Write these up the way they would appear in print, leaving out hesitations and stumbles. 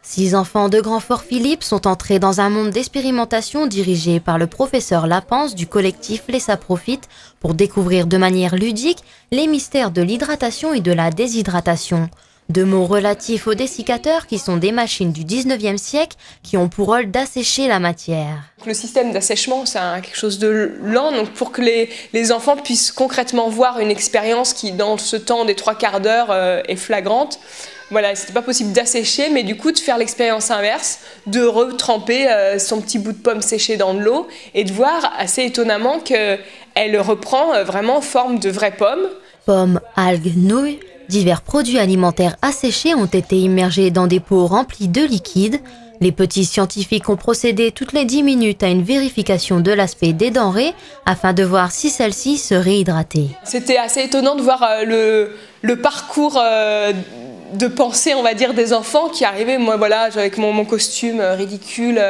6 enfants de Grand-Fort-Philippe sont entrés dans un monde d'expérimentation dirigé par le professeur Lapence du collectif Laissa Profite pour découvrir de manière ludique les mystères de l'hydratation et de la déshydratation. 2 mots relatifs aux dessicateurs qui sont des machines du 19e siècle qui ont pour rôle d'assécher la matière. Le système d'assèchement, c'est quelque chose de lent, donc pour que les enfants puissent concrètement voir une expérience qui, dans ce temps des 3/4 d'heure, est flagrante. Voilà, c'était pas possible d'assécher, mais du coup de faire l'expérience inverse, de retremper son petit bout de pomme séché dans de l'eau et de voir assez étonnamment qu'elle reprend vraiment forme de vraie pomme. Pommes, algues, nouilles, divers produits alimentaires asséchés ont été immergés dans des pots remplis de liquide. Les petits scientifiques ont procédé toutes les 10 minutes à une vérification de l'aspect des denrées afin de voir si celles-ci se réhydrataient. C'était assez étonnant de voir le parcours de pensée, on va dire, des enfants qui arrivaient, moi voilà, avec mon costume ridicule,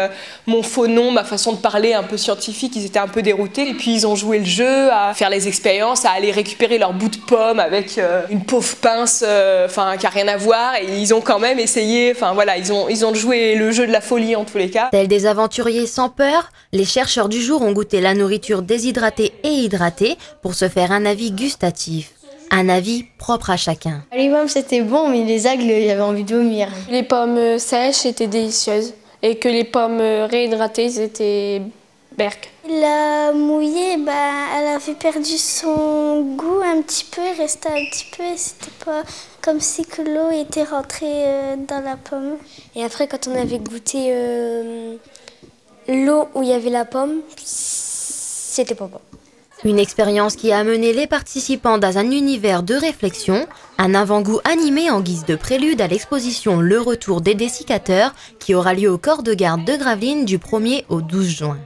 mon faux nom, ma façon de parler un peu scientifique, ils étaient un peu déroutés. Et puis ils ont joué le jeu, à faire les expériences, à aller récupérer leur bout de pomme avec une pauvre pince qui n'a rien à voir. Et ils ont quand même essayé, voilà, ils ont joué le jeu de la folie en tous les cas. Tels des aventuriers sans peur, les chercheurs du jour ont goûté la nourriture déshydratée et hydratée pour se faire un avis gustatif. Un avis propre à chacun. Les pommes c'était bon, mais les algues, j'avais envie de vomir. Les pommes sèches étaient délicieuses et que les pommes réhydratées étaient berques. La mouillée, elle avait perdu son goût un petit peu, il restait un petit peu et c'était pas comme si que l'eau était rentrée dans la pomme. Et après, quand on avait goûté l'eau où il y avait la pomme, c'était pas bon. Une expérience qui a amené les participants dans un univers de réflexion, un avant-goût animé en guise de prélude à l'exposition Le Retour des dessicateurs qui aura lieu au corps de garde de Gravelines du 1er au 12 juin.